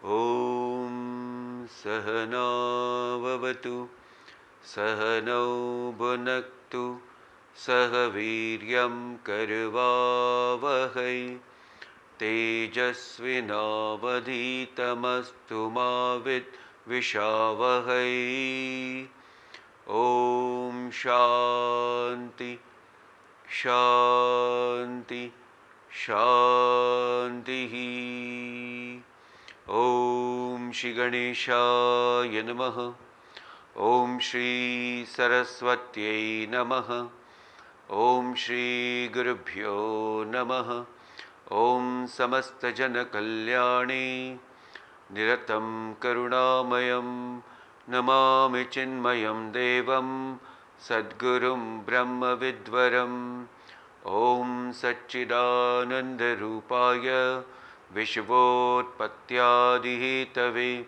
Om Sahana Vavatu Sahanau Bhunaktu Sahaviryam Karvavahai Tejasvinavadhitamastu ma Vishavahai. Om Shanti Shanti Shanti. Om Shri Ganeshaya Namaha. Om Shri Saraswatyai Namaha. Om Shri Gurubhyo Namaha. Om Samasta Jana Kalyani Niratam Karunamayam Namami Chinmayam Devam Sadgurum Brahma Vidvaram. Om Satchidananda Rupaya Vishvotpatyadihitave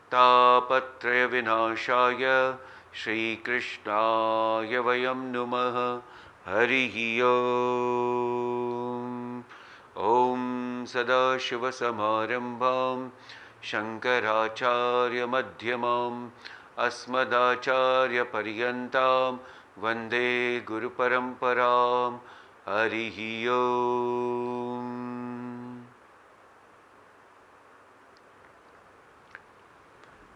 Tapatraya Vinashaya Shri Krishnaya Vayam Numaha Harihi Om. Om Sadashiva Samarambham Shankaracharya Madhyamam Asmadacharya Paryantam Vande Guru Paramparam Harihi Om.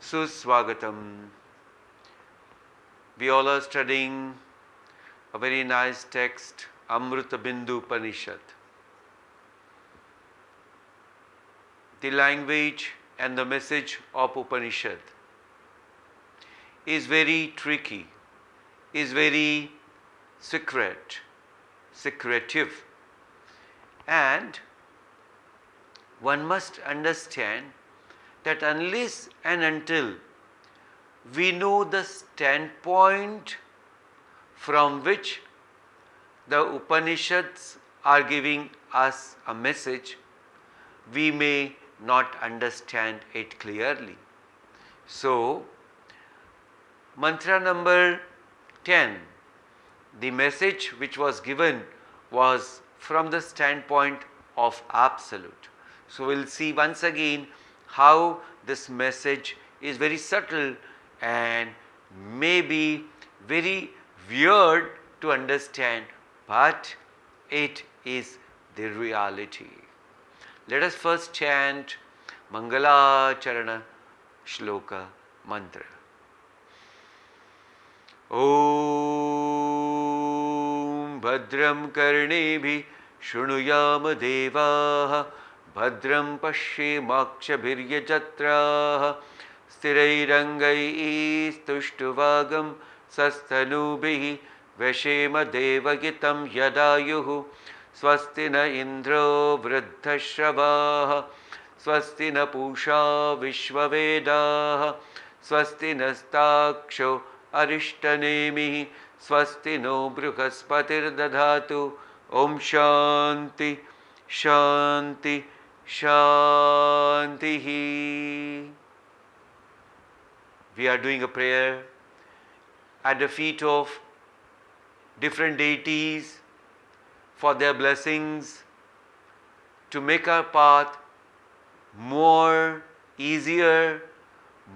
Suswagatam. We all are studying a very nice text, Amritabindu Upanishad. The language and the message of Upanishad is very tricky, is very secretive, and one must understand that unless and until we know the standpoint from which the Upanishads are giving us a message, we may not understand it clearly. So, mantra number 10, the message which was given was from the standpoint of Absolute. So, we will see once again how this message is very subtle and may be very weird to understand, but it is the reality. Let us first chant Mangala Charana Shloka Mantra. Om Bhadram Karnebhi Shrunuyama Devaha Bhadram Pashyemakshabhirya Jatraha Sthirairangai Stuštuvagam Sasthanubhihi Veshema Devagitam Yadayuhu Swasti na Indro Vruddhashravaha Swasti na Pusha Vishwavedaha Swasti nastaksho Arishtanemihi Swasti no Bruhaspatir Dadhatu. Om Shanti Shanti Shanti. We are doing a prayer at the feet of different deities for their blessings to make our path more easier,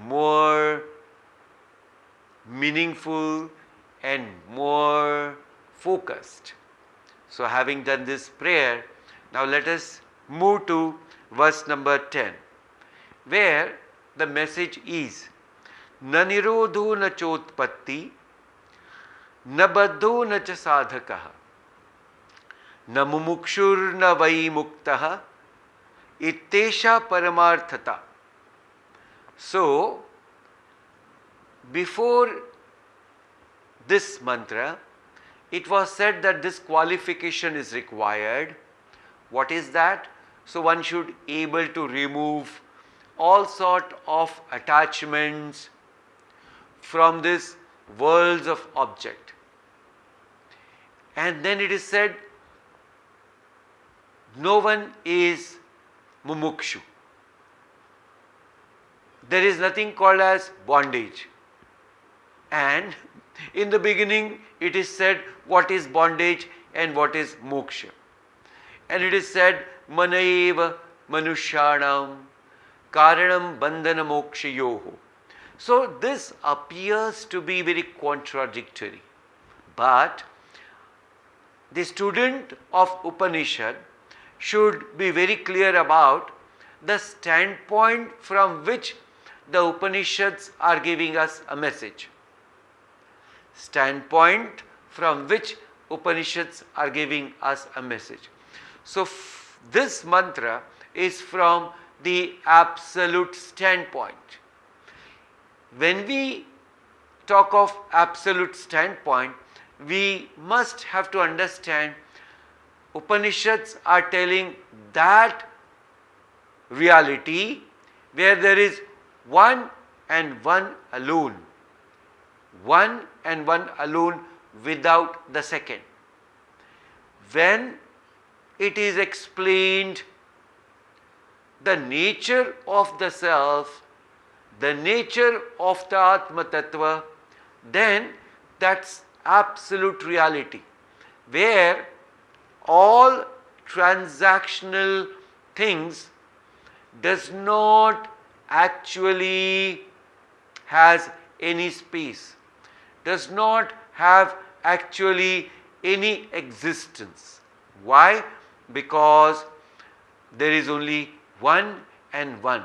more meaningful and more focused. So having done this prayer, now let us move to verse number 10, where the message is Na nirodho na chotpatti na baddho na cha sadhakaha na mumukshur na vai muktaha ittesha paramarthata. So, before this mantra, it was said that this qualification is required. What is that? So, one should able to remove all sort of attachments from this worlds of object. And then it is said, no one is mumukshu. There is nothing called as bondage. And in the beginning it is said what is bondage and what is moksha. And it is said manaiva manushyanam karanam bandhana mokshayoho. So this appears to be very contradictory, but the student of Upanishad should be very clear about the standpoint from which the Upanishads are giving us a message. Standpoint from which Upanishads are giving us a message. So this mantra is from the absolute standpoint. When we talk of absolute standpoint, we must have to understand Upanishads are telling that reality where there is one and one alone. One and one alone without the second. When it is explained the nature of the self, the nature of the Atma Tattva, then that's absolute reality, where all transactional things does not actually has any space, does not have actually any existence. Why? Because there is only one and one.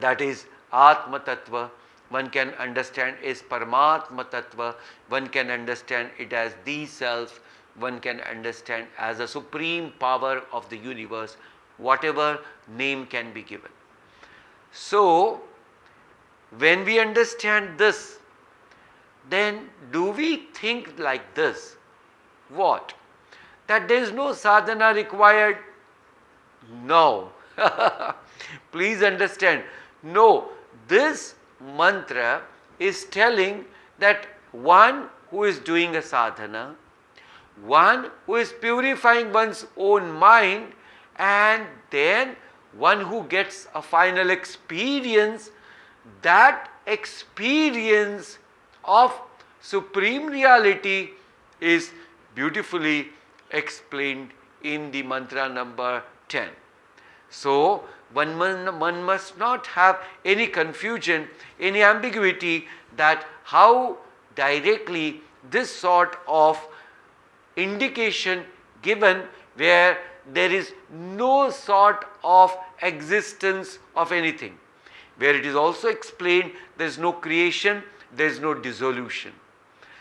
That is Atma Tattva. One can understand is Paramatma Tattva. One can understand it as the self. One can understand as a supreme power of the universe. Whatever name can be given. So, when we understand this, then do we think like this? What? That there is no sadhana required? No. Please understand. No. This mantra is telling that one who is doing a sadhana, one who is purifying one's own mind, and then one who gets a final experience, that experience of supreme reality is beautifully explained in the mantra number 10. So, one must not have any confusion, any ambiguity that how directly this sort of indication given where there is no sort of existence of anything, where it is also explained there is no creation, there is no dissolution.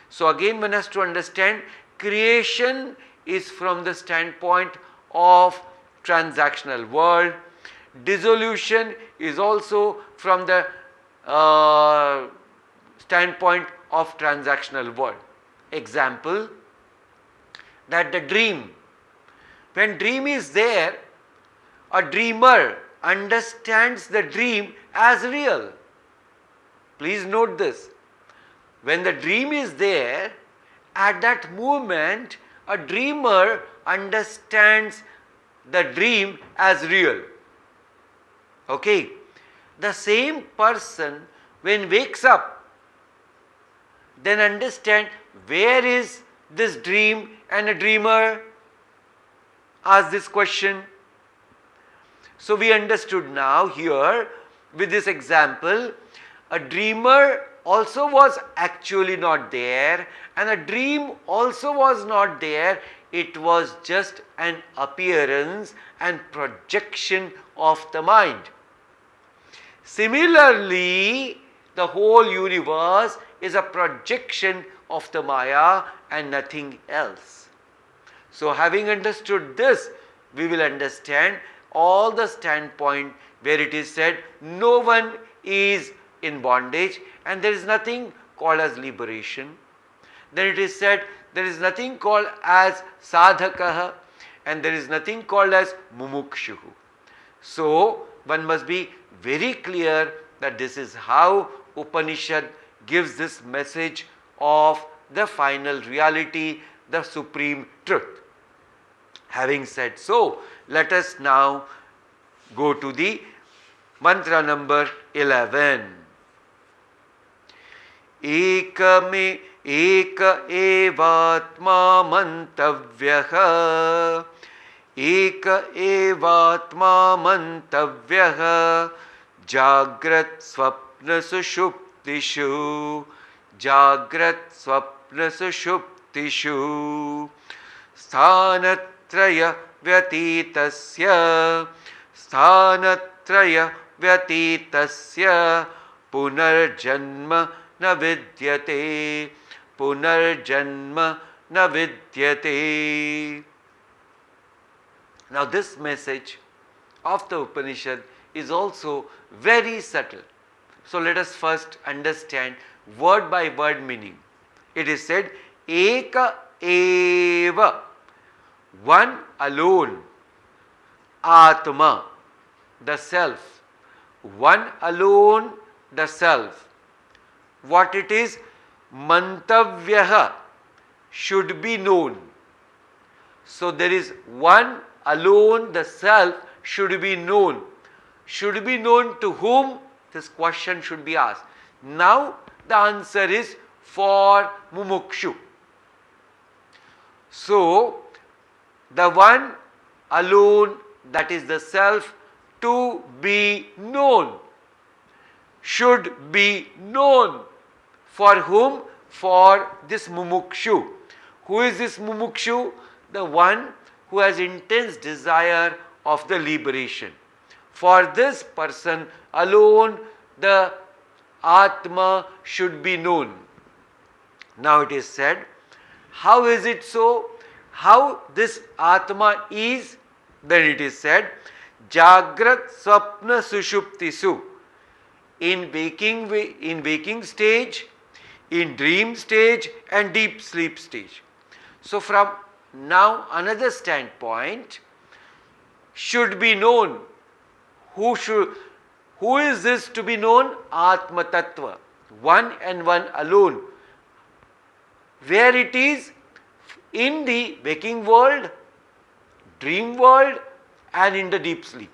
So again one has to understand creation is from the standpoint of transactional world, dissolution is also from the standpoint of transactional world. Example, that the dream, when dream is there, a dreamer understands the dream as real. Please note this. When the dream is there, at that moment, a dreamer understands the dream as real. Okay. The same person when wakes up, then understand where is this dream and a dreamer? Ask this question. So we understood now here with this example, a dreamer also was actually not there and a dream also was not there. It was just an appearance and projection of the mind. Similarly, the whole universe is a projection of the Maya and nothing else. So having understood this, we will understand all the standpoint where it is said no one is in bondage and there is nothing called as liberation. Then it is said there is nothing called as sadhakaha and there is nothing called as mumukshuhu. So one must be very clear that this is how Upanishad gives this message of the final reality, the supreme truth. Having said so, let us now go to the mantra number 11. Ekame eka evatma mantavyaha एक एवात्मा मंतव्यः जाग्रत स्वप्न सुषुप्तिषु जाग्रत स्वप्न सुषुप्तिषु स्थानत्रय व्यतीतस्य स्थानत्रय व्यतीतस्य पुनर्जन्म न विद्यते पुनर्जन्म न विद्यते. Now this message of the Upanishad is also very subtle. So let us first understand word by word meaning. It is said, Eka eva, one alone, Atma, the self, one alone, the self. What it is? Mantavyaha, should be known. So there is one alone, the self should be known. Should be known to whom? This question should be asked. Now the answer is for mumukshu. So the one alone, that is the self, to be known, should be known. For whom? For this mumukshu. Who is this mumukshu? The one who has intense desire of the liberation. For this person alone, the Atma should be known. Now it is said, how is it so? How this Atma is? Then it is said, Jagrat Swapna Sushuptisu. In waking stage, in dream stage and deep sleep stage. So from now another standpoint, should be known. Who is this to be known? Atma Tattva, one and one alone. Where it is? In the waking world, dream world and in the deep sleep.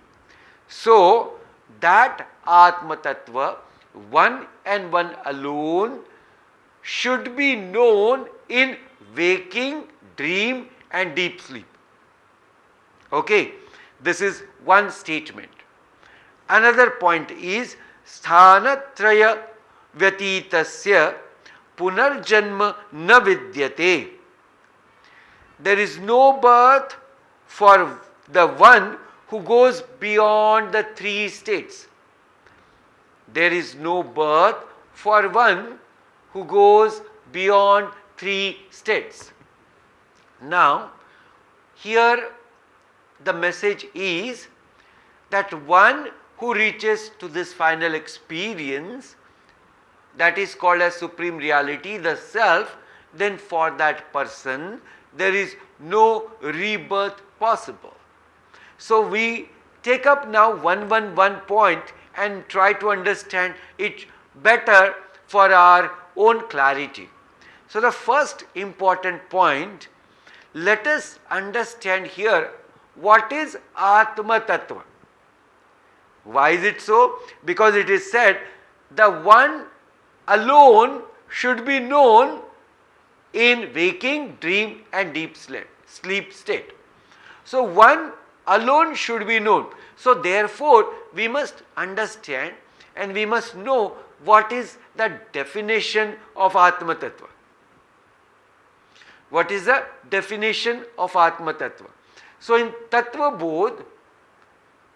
So that Atma Tattva, one and one alone, should be known in waking, dream and deep sleep. Okay, this is one statement. Another point is sthanatraya vyatitasya punarjanma na vidyate. There is no birth for the one who goes beyond the three states. There is no birth for one who goes beyond three states. Now, here the message is that one who reaches to this final experience, that is called as supreme reality, the self, then for that person there is no rebirth possible. So we take up now one point and try to understand it better for our own clarity. So the first important point, let us understand here what is Atma Tattva. Why is it so? Because it is said the one alone should be known in waking, dream and deep sleep state. So one alone should be known. So therefore we must understand and we must know what is the definition of Atma Tattva. What is the definition of Atma Tattva? So in Tattva Bodh,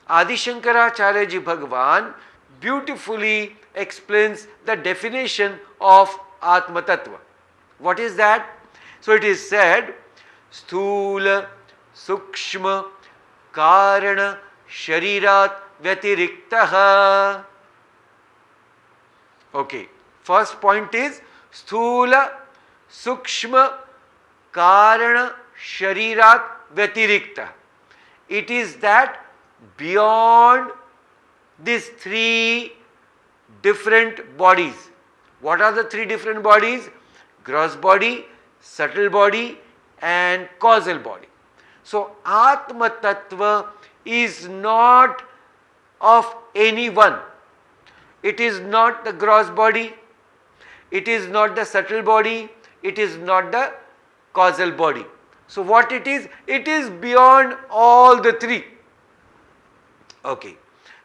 Adi Shankaracharya Ji Bhagwan beautifully explains the definition of Atma Tattva. What is that? So it is said, Sthula Sukshma Karana Sharirat Vyatiriktaha. Okay, first point is Sthula Sukshma Karana Sharirat Vyatirikta. It is that beyond these three different bodies. What are the three different bodies? Gross body, subtle body and causal body. So Atma Tattva is not of any one. It is not the gross body, it is not the subtle body, it is not the causal body. So what it is? It is beyond all the three. Okay.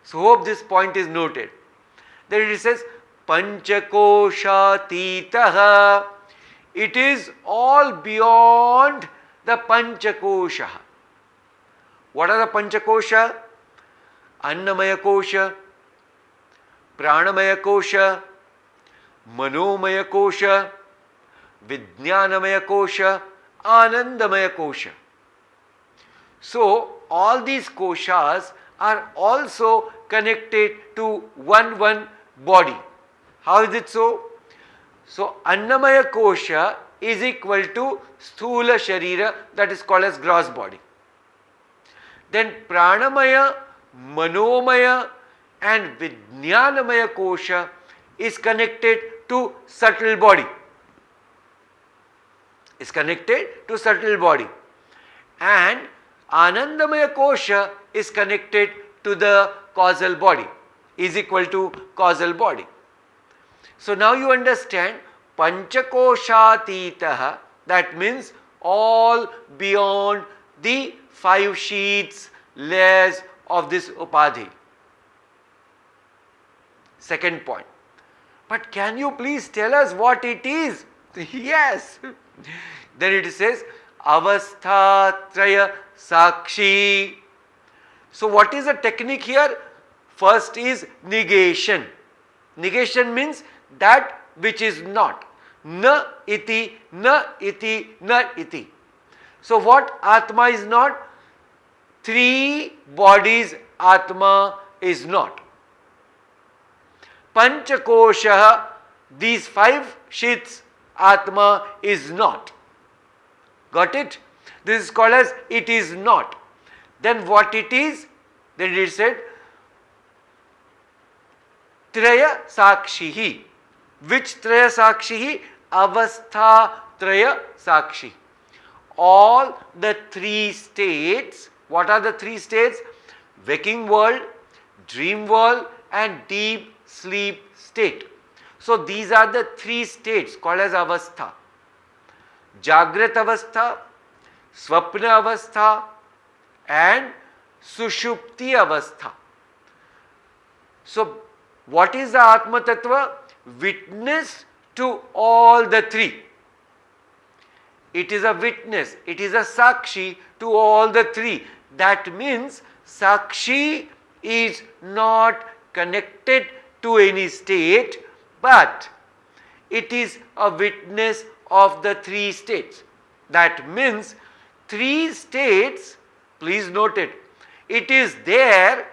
So hope this point is noted. Then it says Panchakoshatitaha. It is all beyond the Panchakosha. What are the Panchakosha? Annamaya Kosha, Pranamaya Kosha, Manomaya Kosha, Vijnanamaya Kosha, Anandamaya Kosha. So all these koshas are also connected to one body. How is it so? So Annamaya Kosha is equal to Sthula Sharira, that is called as gross body. Then Pranamaya, Manomaya and Vijnanamaya Kosha is connected to subtle body. Is connected to subtle body. And Anandamaya Kosha is connected to the causal body, is equal to causal body. So now you understand Panchakoshatitaha, that means all beyond the 5 sheets, layers of this Upadhi. Second point. But can you please tell us what it is? Yes. Then it says Avasthatraya Sakshi. So what is the technique here? First is negation. Negation means that which is not. Na iti, na iti, na iti. So what Atma is not? 3 bodies Atma is not. Panchakosha, these 5 sheets Atma is not. Got it? This is called as it is not. Then what it is? Then it said Traya Sakshihi. Which Traya Sakshihi? Avastha Traya Sakshi. All the 3 states. What are the 3 states? Waking world, dream world and deep sleep state. So these are the 3 states called as Avastha. Jagrat Avastha, Swapna Avastha and Sushupti Avastha. So what is the Atma Tattva? Witness to all the 3. It is a witness, it is a Sakshi to all the 3. That means Sakshi is not connected to any state, but it is a witness of the 3 states. That means 3 states, please note it, it is there,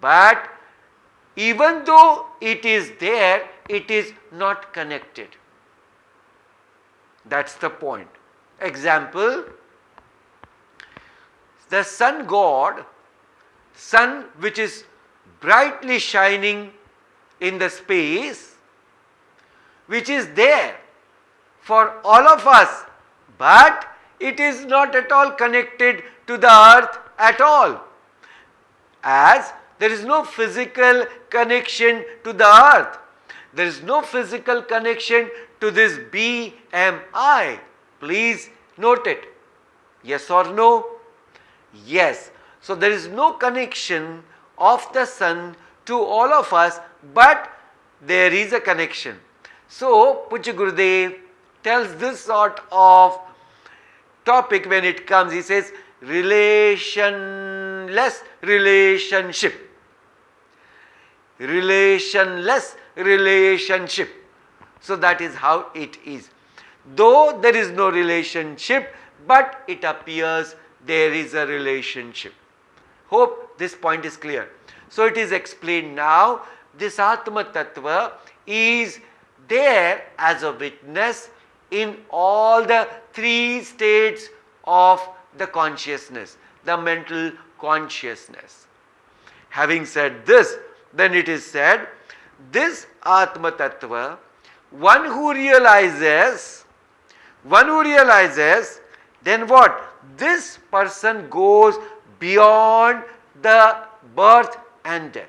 but even though it is there, it is not connected. That's the point. Example, the sun god, sun which is brightly shining in the space, which is there for all of us, but it is not at all connected to the earth at all, as there is no physical connection to the earth. There is no physical connection to this BMI. Please note it. Yes or no? Yes. So there is no connection of the sun to all of us, but there is a connection. So Pujya Gurudev tells this sort of topic when it comes. He says relationless relationship. Relationless relationship. So that is how it is. Though there is no relationship, but it appears there is a relationship. Hope this point is clear. So it is explained now. This Atma Tattva is there as a witness in all the 3 states of the consciousness, the mental consciousness. Having said this, then it is said, this Atma Tattva, one who realizes, then what? This person goes beyond the birth and death.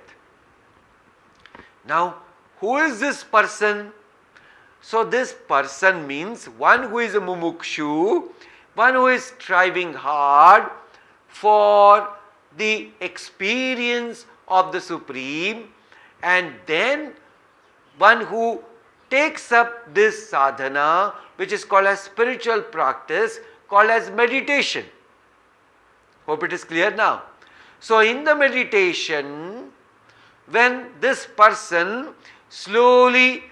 Now, who is this person? So this person means one who is a mumukshu, one who is striving hard for the experience of the Supreme, and then one who takes up this sadhana, which is called as spiritual practice, called as meditation. Hope it is clear now. So in the meditation, when this person slowly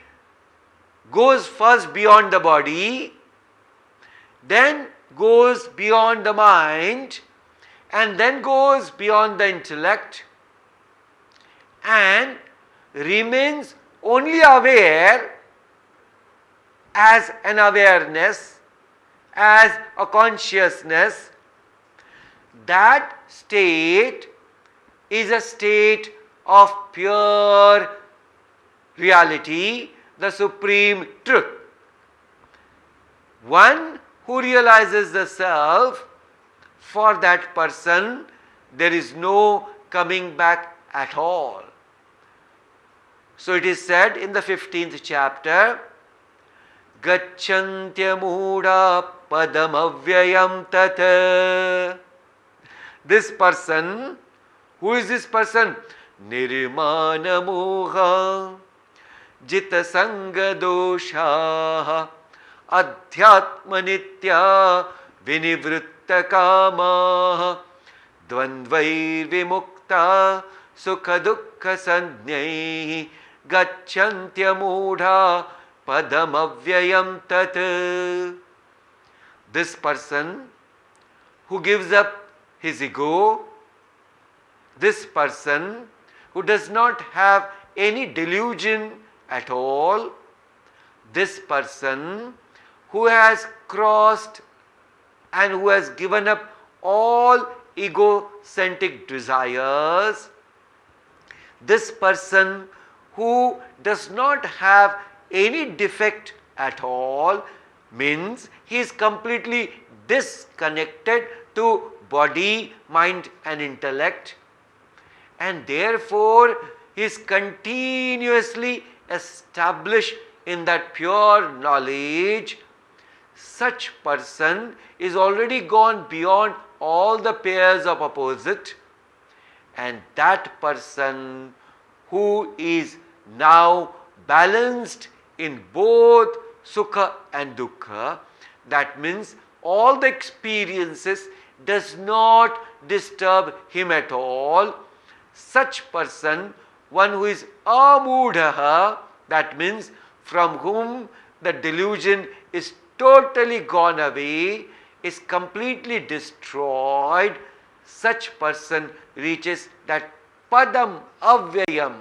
goes first beyond the body, then goes beyond the mind, and then goes beyond the intellect, and remains only aware as an awareness, as a consciousness, that state is a state of pure reality, the supreme truth. One who realizes the self, for that person there is no coming back at all. So it is said in the 15th chapter, Gacchantya Mooda Padam Avyayam Tat. This person, who is this person? Nirmana Moha Jita Sanga Dosha Adhyatma Nitya Vinivritta Kama Dvandvair Vimukta Sukha Dukkha Sanyai Gacchantya Moodha Padam Avyayam Tat. This person who gives up his ego, this person who does not have any delusion at all, this person who has crossed and who has given up all egocentric desires, this person who does not have any defect at all, means he is completely disconnected to body, mind and intellect, and therefore he is continuously established in that pure knowledge. Such person is already gone beyond all the pairs of opposite, and that person who is now balanced in both sukha and dukkha, that means all the experiences does not disturb him at all. Such person, one who is amoodaha, that means from whom the delusion is totally gone away, is completely destroyed, such person reaches that padam avyayam.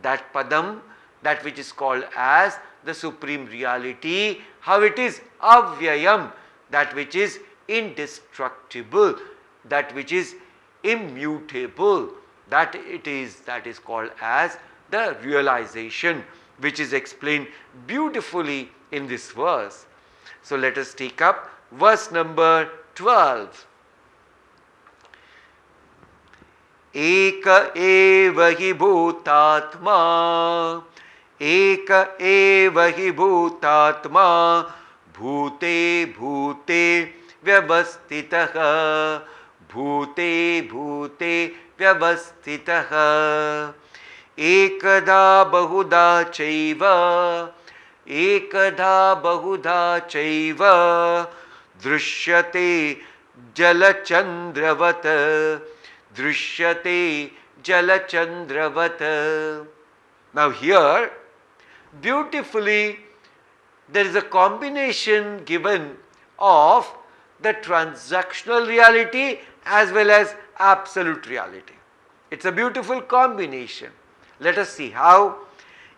That padam, that which is called as the supreme reality, how it is avyayam, that which is indestructible, that which is immutable, that is called as the realization, which is explained beautifully in this verse. So let us take up verse number 12. Eka eva hi bhutatma, Eka eva hi bhutatma, Bhute bhute vyavastitah, Bhute bhute vyavastitah, Ekada bahuda chaiva, Ekada bahuda chaiva, Drishyate jalachandravat, Drishyate jalachandravat. Now here, beautifully, there is a combination given of the transactional reality as well as absolute reality. It's a beautiful combination. Let us see how.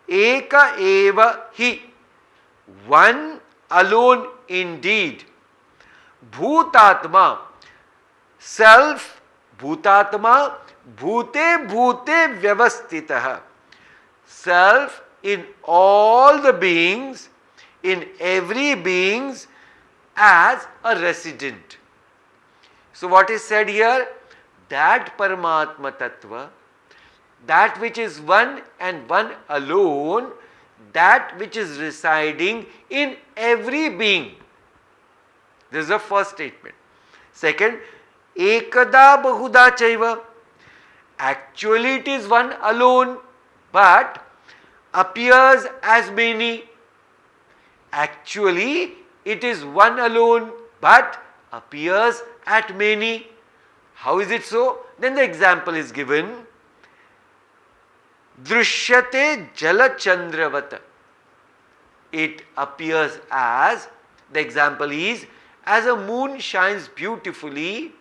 Eka eva hi, one alone indeed. Bhutatma, self, bhutatma, bhute bhute vyavastitah, self in all the beings, in every beings as a resident. So what is said here? That Paramatma Tattva, that which is one and one alone, that which is residing in every being. This is the first statement. Second, ekada bahuda chaiva. Actually it is one alone, but appears as many. Actually it is one alone, but appears at many. How is it so? Then the example is given. Drishyate jalachandravata. It appears as, the example is, as a moon shines beautifully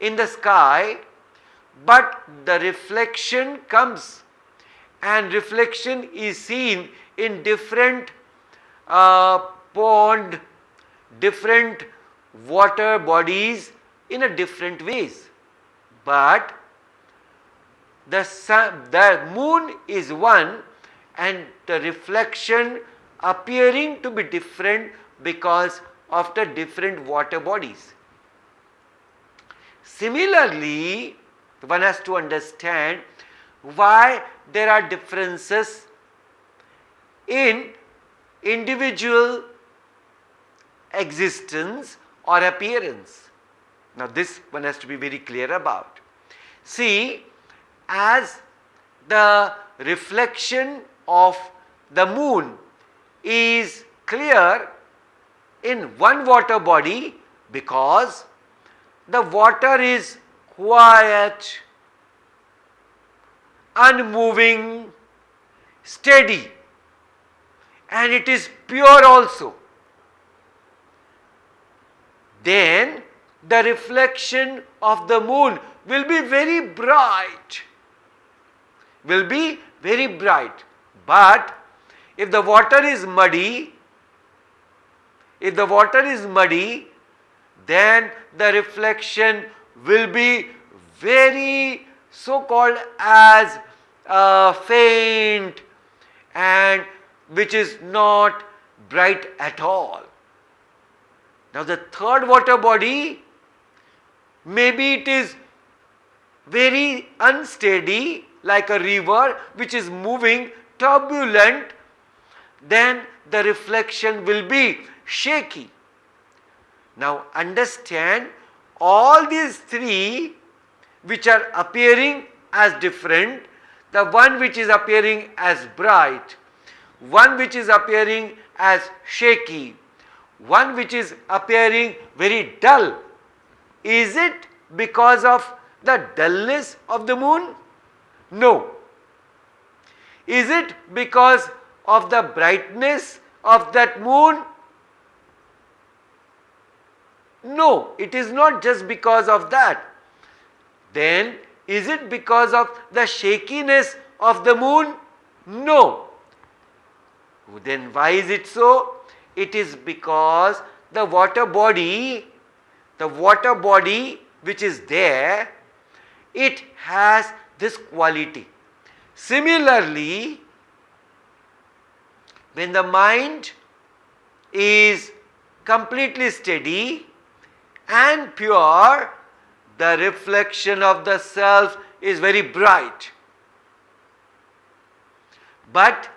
in the sky, but the reflection comes, and reflection is seen in different pond, different water bodies in a different ways. But the moon is one, and the reflection appearing to be different because of the different water bodies. Similarly, one has to understand why there are differences in individual existence or appearance. Now this one has to be very clear about. See, as the reflection of the moon is clear in one water body because the water is quiet, unmoving, steady, and it is pure also. Then the reflection of the moon will be very bright. But if the water is muddy, then the reflection will be very so-called as faint, and which is not bright at all. Now the third water body, maybe it is very unsteady, like a river which is moving, turbulent, then the reflection will be shaky. Now understand, all these three which are appearing as different, the one which is appearing as bright, one which is appearing as shaky, one which is appearing very dull, is it because of the dullness of the moon? No. Is it because of the brightness of that moon? No, it is not just because of that. Then is it because of the shakiness of the moon? No. Then why is it so? It is because the water body which is there, it has this quality. Similarly, when the mind is completely steady and pure, the reflection of the self is very bright. But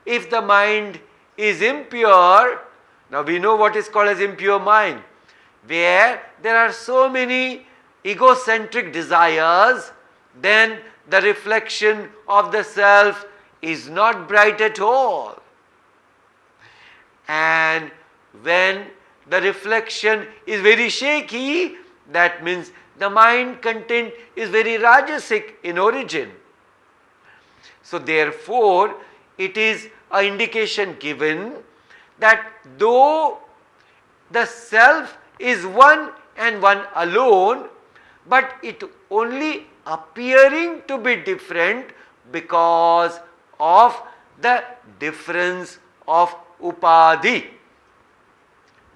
if the mind is impure, now we know what is called as impure mind, where there are so many egocentric desires, then the reflection of the self is not bright at all. And when the reflection is very shaky, that means the mind content is very rajasic in origin. So therefore, it is an indication given that though the self is one and one alone, but it only appearing to be different because of the difference of upadhi.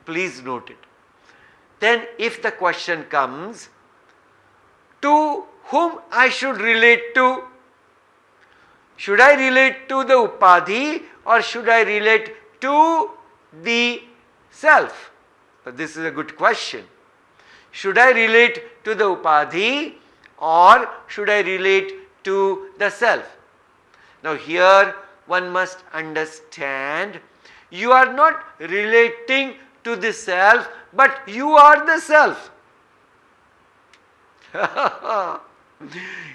Please note it. Then if the question comes, to whom I should relate to? Should I relate to the upadhi or should I relate to the self? This is a good question. Should I relate to the upadhi or should I relate to the self? Now here one must understand, you are not relating to the self, but you are the self.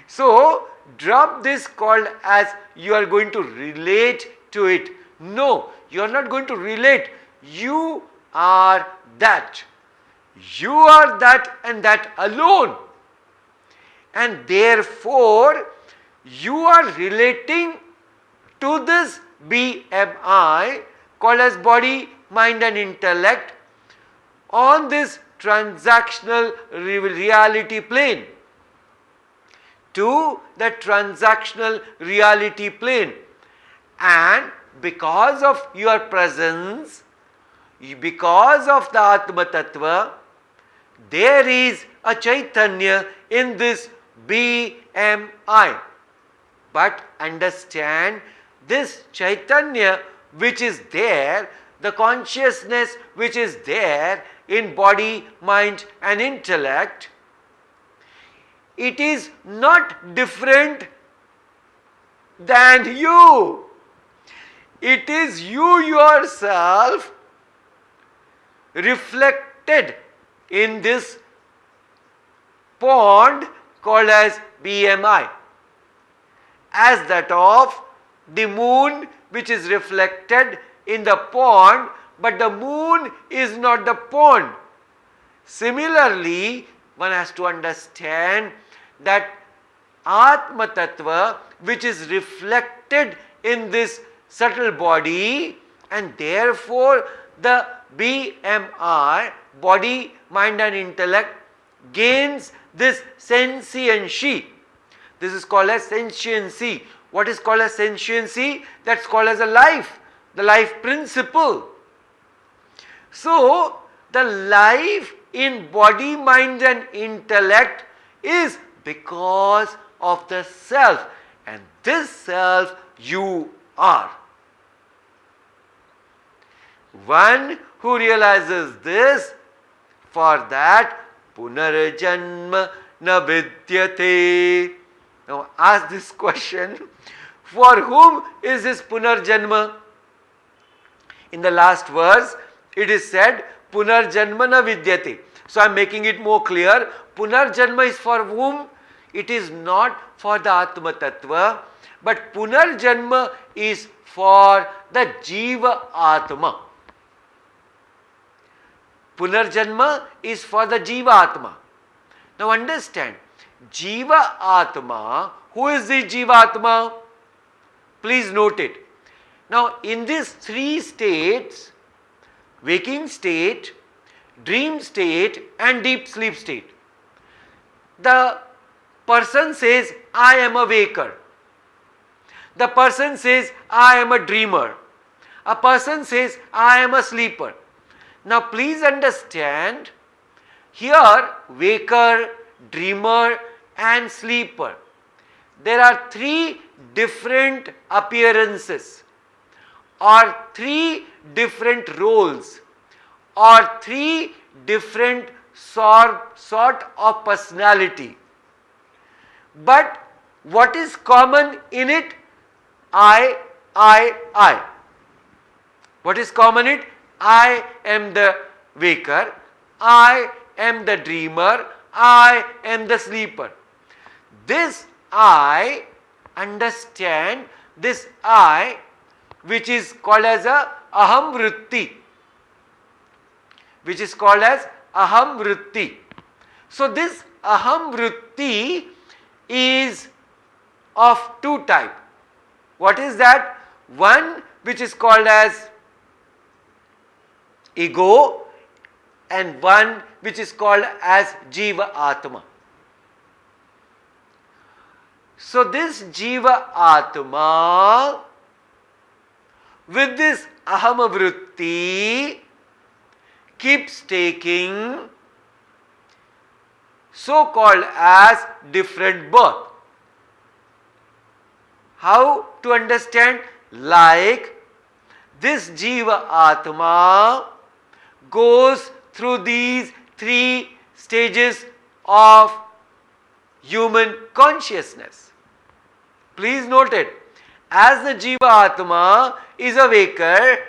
So, drop this called as you are going to relate to it. No, you are not going to relate. You are that. You are that and that alone. And therefore, you are relating to this BMI called as body, mind and intellect on this transactional reality plane. To the transactional reality plane. And because of your presence, because of the Atma Tattva, there is a Chaitanya in this BMI. But understand, this Chaitanya which is there, the consciousness which is there in body, mind and intellect, it is not different than you. It is you yourself reflected in this pond called as BMI, as that of the moon which is reflected in the pond, but the moon is not the pond. Similarly, one has to understand that Atma Tattva which is reflected in this subtle body, and therefore the BMI, body, mind and intellect, gains this sentiency. This is called as sentiency. What is called as sentiency? That's called as a life, the life principle. So, the life in body, mind and intellect is because of the self, and this self you are. One who realizes this, for that punarjanma na vidyate. Now ask this question, for whom is this punarjanma? In the last verse it is said punarjanma na vidyate. So I am making it more clear. Punarjanma is for whom? It is not for the Atma Tattva, but Punarjanma is for the Jiva Atma. Punarjanma is for the Jiva Atma. Now understand, Jiva Atma, who is the Jiva Atma? Please note it. Now in these three states, waking state, dream state and deep sleep state, the person says, I am a waker. The person says, I am a dreamer. A person says, I am a sleeper. Now please understand, here waker, dreamer and sleeper, there are three different appearances or three different roles or three different sort of personality. But what is common in it? I. What is common in it? I am the waker, I am the dreamer, I am the sleeper. This I, understand, this I which is called as a aham vritti, which is called as aham vritti. So this aham vritti is of two types. What is that? One which is called as ego and one which is called as Jiva Atma. So this Jiva Atma with this aham vritti keeps taking so called as different birth. How to understand? Like this Jiva Atma goes through these three stages of human consciousness. Please note it. As the Jiva Atma is a waker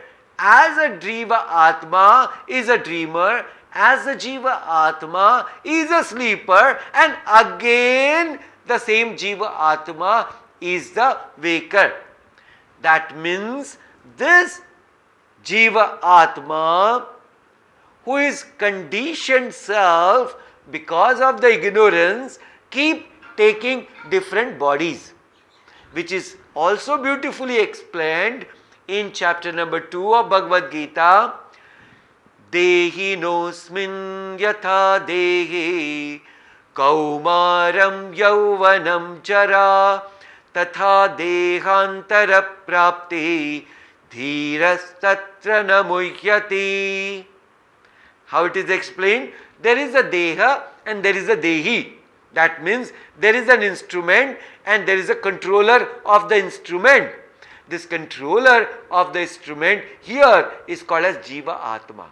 as a Jiva Atma is a dreamer, as the Jiva Atma is a sleeper, and again the same Jiva Atma is the waker. That means this Jiva Atma, who is conditioned self because of the ignorance, keep taking different bodies, which is also beautifully explained in chapter number 2 of Bhagavad Gita. Dehi nosmin yatha dehi kaumaram yauvanam chara tatha dehantara prapti dhiras tatra namuhyati. How it is explained? There is a deha and there is a dehi. That means there is an instrument and there is a controller of the instrument. This controller of the instrument here is called as Jiva Atma.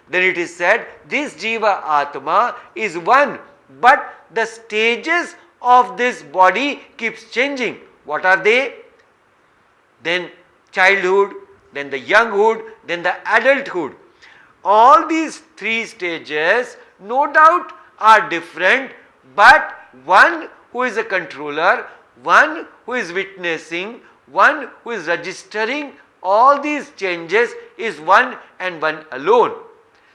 Then it is said this Jiva Atma is one, but the stages of this body keeps changing. What are they? Then childhood, then the younghood, then the adulthood. All these three stages no doubt are different, but one who is a controller, one who is witnessing, one who is registering all these changes is one and one alone.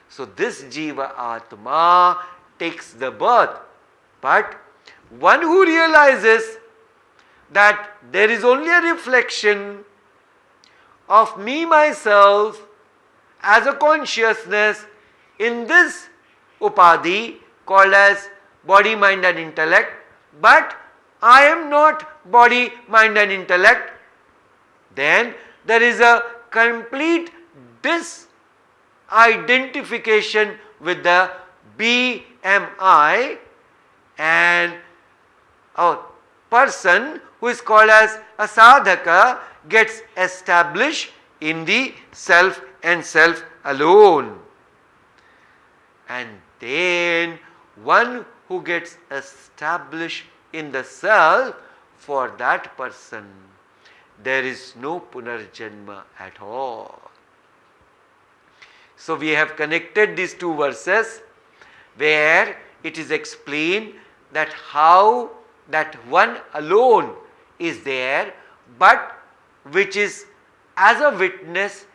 So this Jiva Atma takes the birth, but one who realizes that there is only a reflection of me, myself, as a consciousness in this upadhi called as body, mind and intellect, but I am not body, mind and intellect, then there is a complete disidentification with the BMI, and a person who is called as a sadhaka gets established in the self and self alone. And then one who gets established in the self, for that person there is no punarjanma at all. So we have connected these two verses where it is explained that how that one alone is there, but which is as a witness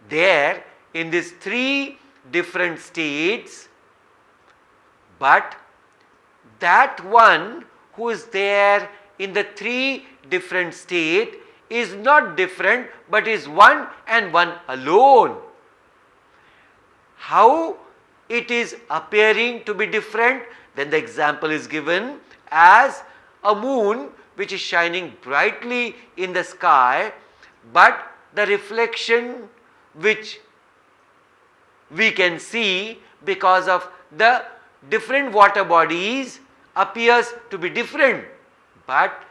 there in these three different states, but that one who is there in the three different states is not different but is one and one alone. How it is appearing to be different? Then the example is given as a moon which is shining brightly in the sky, but the reflection which we can see because of the different water bodies appears to be different. But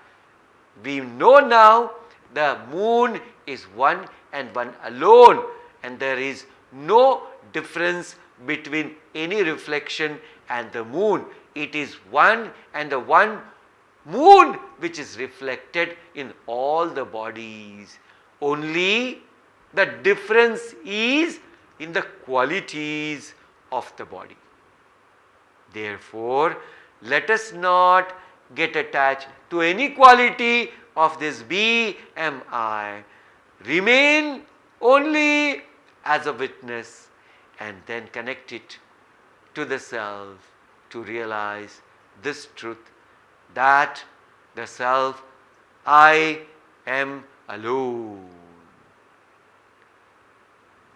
we know now the moon is one and one alone, and there is no difference between any reflection and the moon. It is one and the one moon which is reflected in all the bodies. Only the difference is in the qualities of the body. Therefore, let us not get attached to any quality of this BMI. Remain only as a witness and then connect it to the self to realize this truth, that the self, I am alone.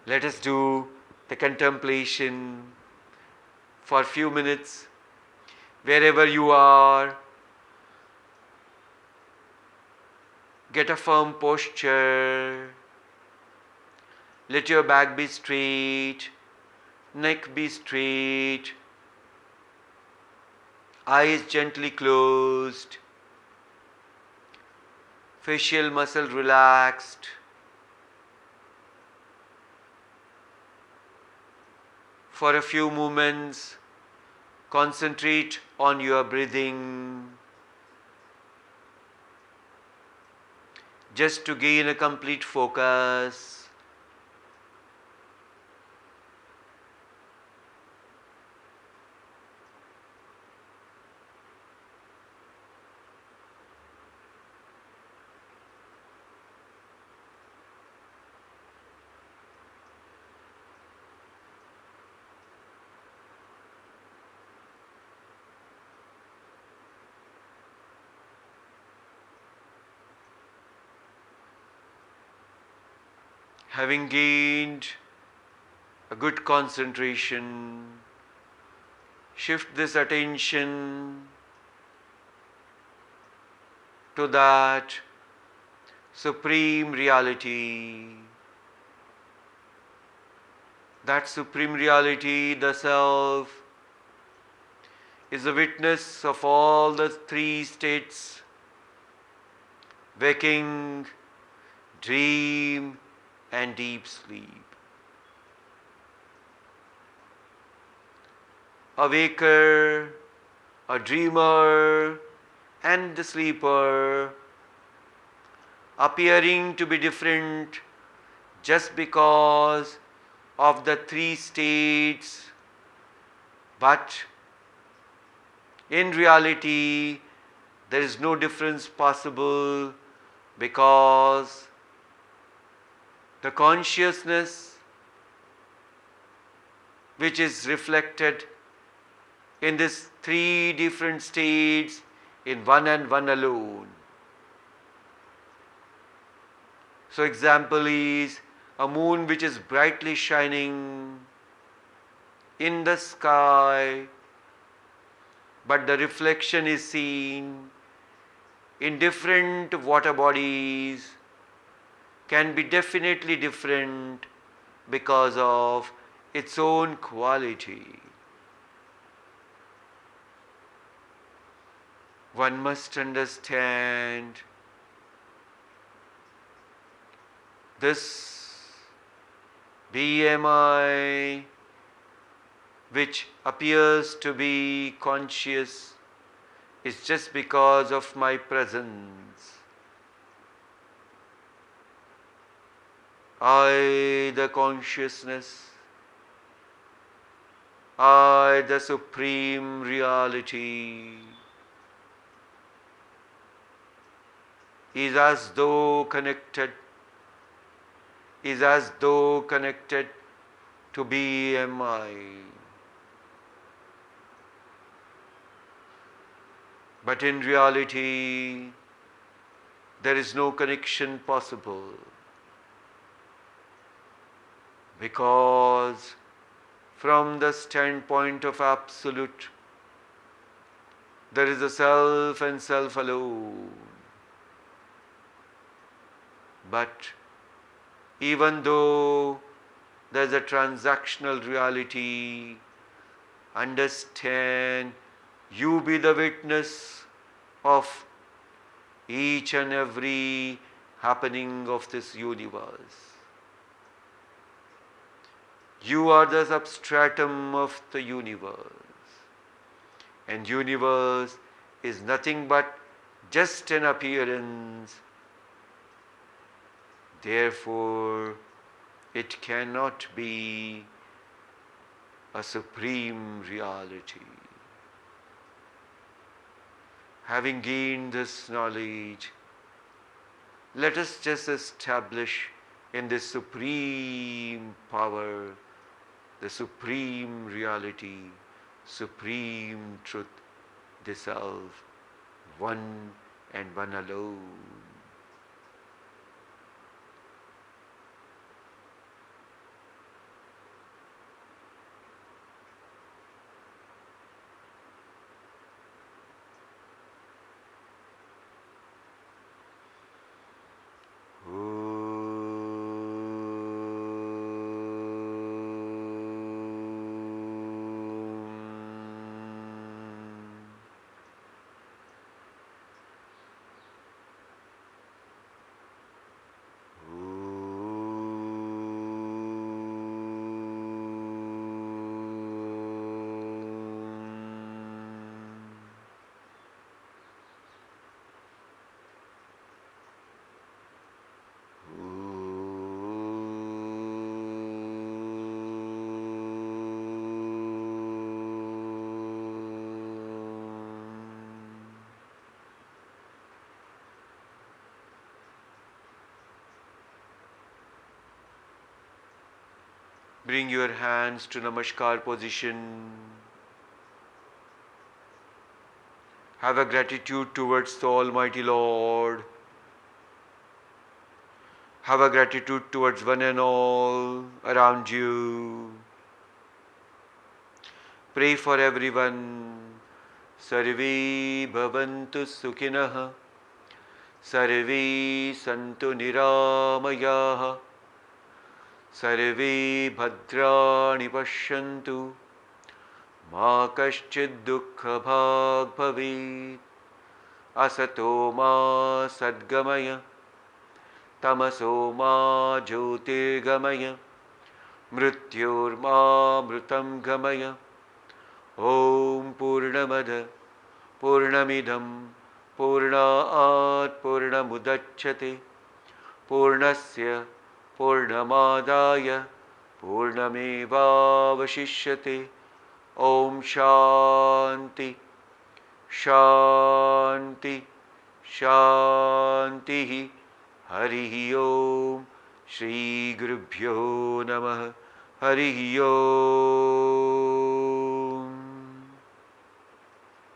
Let us do the contemplation for a few minutes. Wherever you are, get a firm posture. Let your back be straight, neck be straight, eyes gently closed, facial muscle relaxed. For a few moments, concentrate on your breathing, just to gain a complete focus. Having gained a good concentration, shift this attention to that supreme reality. That supreme reality, the Self, is a witness of all the three states: waking, dream, and deep sleep. A waker, a dreamer, and the sleeper, appearing to be different just because of the three states, but in reality there is no difference possible, because the consciousness which is reflected in these three different states in one and one alone. So example is a moon which is brightly shining in the sky, but the reflection is seen in different water bodies, can be definitely different because of its own quality. One must understand this BMI, which appears to be conscious, is just because of my presence. I, the consciousness, I, the supreme reality, is as though connected to BMI. But in reality, there is no connection possible, because from the standpoint of Absolute, there is a Self and Self alone. But even though there is a transactional reality, understand, you be the witness of each and every happening of this universe. You are the substratum of the universe, and universe is nothing but just an appearance. Therefore, it cannot be a supreme reality. Having gained this knowledge, let us just establish in this supreme power, the supreme reality, supreme truth, the Self, one and one alone. Bring your hands to Namaskar position. Have a gratitude towards the Almighty Lord. Have a gratitude towards one and all around you. Pray for everyone. Sarve bhavantu sukhinah. Sarve santu niramayah. Sarve bhadrani pashyantu. Ma kaschid dukkha bhag bhavet. Asato ma sadgamaya. Tamaso ma jyotirgamaya. Mrityorma mritam gamaya. Om Purnamada Purnamidam Purnaat Purnamudachyate Purnasya Purnamadaya Purnamevavashishyate. Om Shanti Shanti Shanti. Harihi Om. Shri Gurubhyo Namah. Harihi Om.